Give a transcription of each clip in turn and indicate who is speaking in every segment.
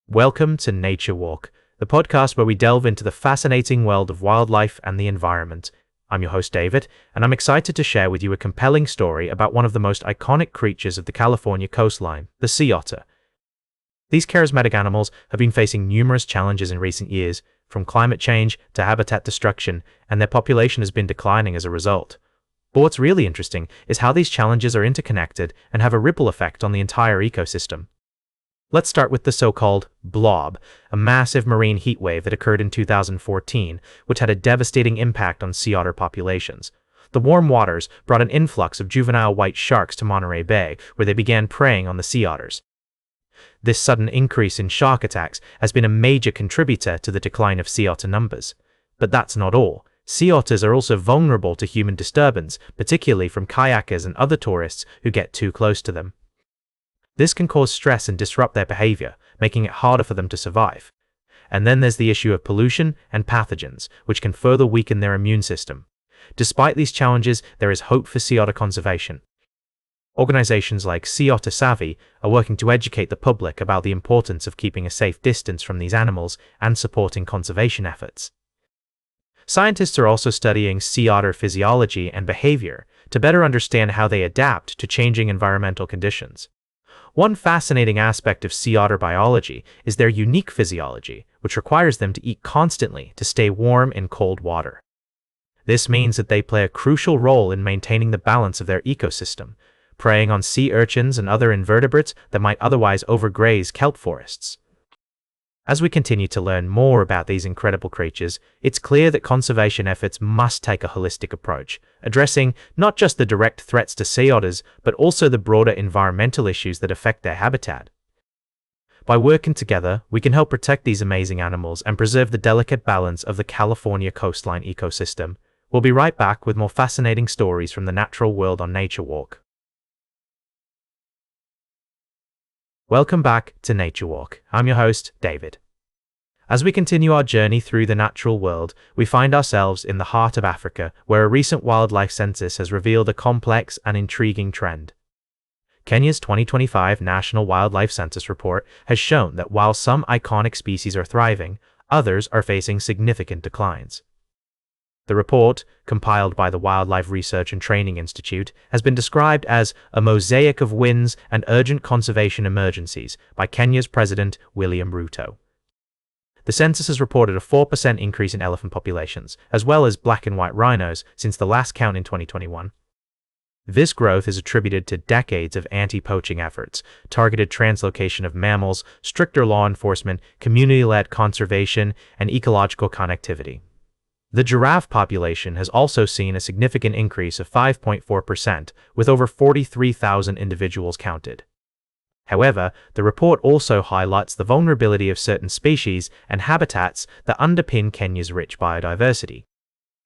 Speaker 1: Welcome to Nature Walk, the podcast where we delve into the fascinating world of wildlife and the environment. I'm your host, David, and I'm excited to share with you a compelling story about one of the most iconic creatures of the California coastline, the sea otter. These charismatic animals have been facing numerous challenges in recent years, from climate change to habitat destruction, and their population has been declining as a result. But what's really interesting is how these challenges are interconnected and have a ripple effect on the entire ecosystem. Let's start with the so-called blob, a massive marine heatwave that occurred in 2014, which had a devastating impact on sea otter populations. The warm waters brought an influx of juvenile white sharks to Monterey Bay, where they began preying on the sea otters. This sudden increase in shark attacks has been a major contributor to the decline of sea otter numbers. But that's not all. Sea otters are also vulnerable to human disturbance, particularly from kayakers and other tourists who get too close to them. This can cause stress and disrupt their behavior, making it harder for them to survive. And then there's the issue of pollution and pathogens, which can further weaken their immune system. Despite these challenges, there is hope for sea otter conservation. Organizations like Sea Otter Savvy are working to educate the public about the importance of keeping a safe distance from these animals and supporting conservation efforts. Scientists are also studying sea otter physiology and behavior to better understand how they adapt to changing environmental conditions. One fascinating aspect of sea otter biology is their unique physiology, which requires them to eat constantly to stay warm in cold water. This means that they play a crucial role in maintaining the balance of their ecosystem, preying on sea urchins and other invertebrates that might otherwise overgraze kelp forests. As we continue to learn more about these incredible creatures, it's clear that conservation efforts must take a holistic approach, addressing not just the direct threats to sea otters, but also the broader environmental issues that affect their habitat. By working together, we can help protect these amazing animals and preserve the delicate balance of the California coastline ecosystem. We'll be right back with more fascinating stories from the natural world on Nature Walk. Welcome back to Nature Walk. I'm your host, David. As we continue our journey through the natural world, we find ourselves in the heart of Africa, where a recent wildlife census has revealed a complex and intriguing trend. Kenya's 2025 National Wildlife Census report has shown that while some iconic species are thriving, others are facing significant declines. The report, compiled by the Wildlife Research and Training Institute, has been described as a mosaic of wins and urgent conservation emergencies by Kenya's President William Ruto. The census has reported a 4% increase in elephant populations, as well as black and white rhinos, since the last count in 2021. This growth is attributed to decades of anti-poaching efforts, targeted translocation of mammals, stricter law enforcement, community-led conservation, and ecological connectivity. The giraffe population has also seen a significant increase of 5.4%, with over 43,000 individuals counted. However, the report also highlights the vulnerability of certain species and habitats that underpin Kenya's rich biodiversity.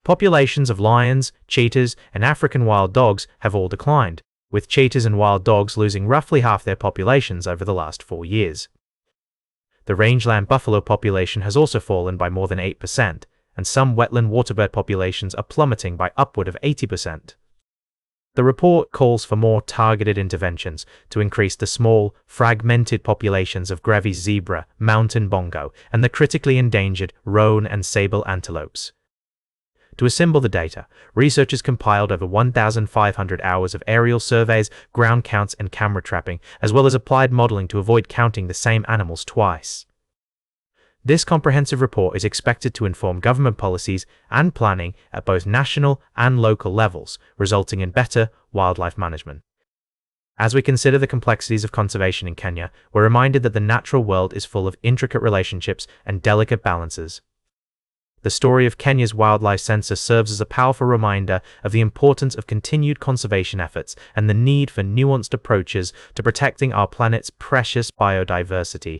Speaker 1: Populations of lions, cheetahs, and African wild dogs have all declined, with cheetahs and wild dogs losing roughly half their populations over the last 4 years. The rangeland buffalo population has also fallen by more than 8%, and some wetland waterbird populations are plummeting by upward of 80%. The report calls for more targeted interventions to increase the small, fragmented populations of Grevy's zebra, mountain bongo, and the critically endangered roan and sable antelopes. To assemble the data, researchers compiled over 1,500 hours of aerial surveys, ground counts, and camera trapping, as well as applied modeling to avoid counting the same animals twice. This comprehensive report is expected to inform government policies and planning at both national and local levels, resulting in better wildlife management. As we consider the complexities of conservation in Kenya, we're reminded that the natural world is full of intricate relationships and delicate balances. The story of Kenya's wildlife census serves as a powerful reminder of the importance of continued conservation efforts and the need for nuanced approaches to protecting our planet's precious biodiversity.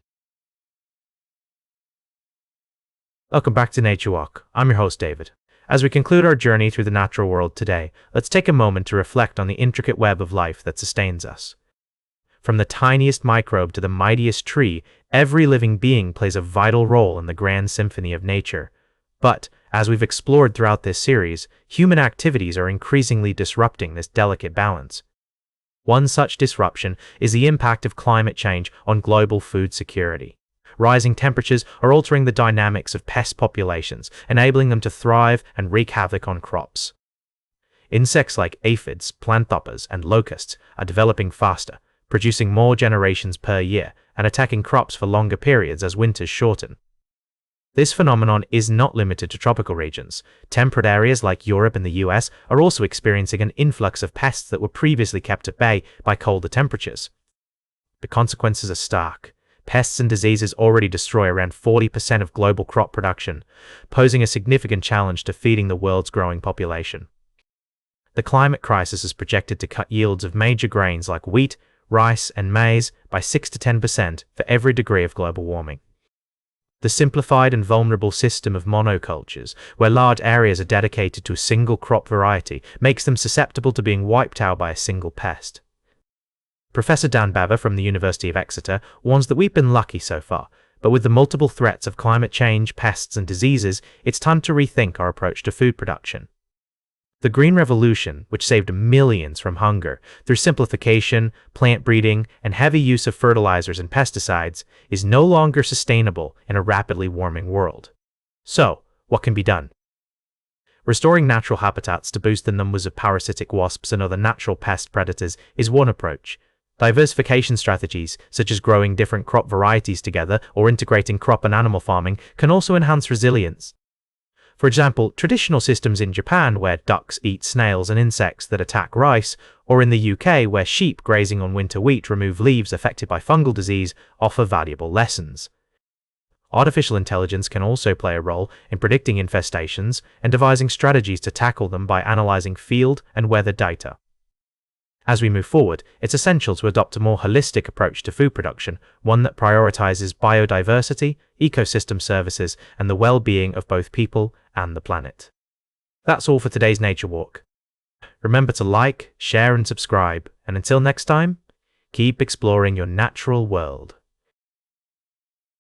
Speaker 1: Welcome back to Nature Walk. I'm your host, David. As we conclude our journey through the natural world today, let's take a moment to reflect on the intricate web of life that sustains us. From the tiniest microbe to the mightiest tree, every living being plays a vital role in the grand symphony of nature. But, as we've explored throughout this series, human activities are increasingly disrupting this delicate balance. One such disruption is the impact of climate change on global food security. Rising temperatures are altering the dynamics of pest populations, enabling them to thrive and wreak havoc on crops. Insects like aphids, plantoppers, and locusts are developing faster, producing more generations per year and attacking crops for longer periods as winters shorten. This phenomenon is not limited to tropical regions. Temperate areas like Europe and the US are also experiencing an influx of pests that were previously kept at bay by colder temperatures. The consequences are stark. Pests and diseases already destroy around 40% of global crop production, posing a significant challenge to feeding the world's growing population. The climate crisis is projected to cut yields of major grains like wheat, rice, and maize by 6 to 10% for every degree of global warming. The simplified and vulnerable system of monocultures, where large areas are dedicated to a single crop variety, makes them susceptible to being wiped out by a single pest. Professor Dan Bever from the University of Exeter warns that we've been lucky so far, but with the multiple threats of climate change, pests, and diseases, it's time to rethink our approach to food production. The Green Revolution, which saved millions from hunger through simplification, plant breeding, and heavy use of fertilizers and pesticides, is no longer sustainable in a rapidly warming world. So, what can be done? Restoring natural habitats to boost the numbers of parasitic wasps and other natural pest predators is one approach. Diversification strategies, such as growing different crop varieties together or integrating crop and animal farming, can also enhance resilience. For example, traditional systems in Japan where ducks eat snails and insects that attack rice, or in the UK where sheep grazing on winter wheat remove leaves affected by fungal disease, offer valuable lessons. Artificial intelligence can also play a role in predicting infestations and devising strategies to tackle them by analyzing field and weather data. As we move forward, it's essential to adopt a more holistic approach to food production, one that prioritizes biodiversity, ecosystem services, and the well-being of both people and the planet. That's all for today's Nature Walk. Remember to like, share, and subscribe, and until next time, keep exploring your natural world.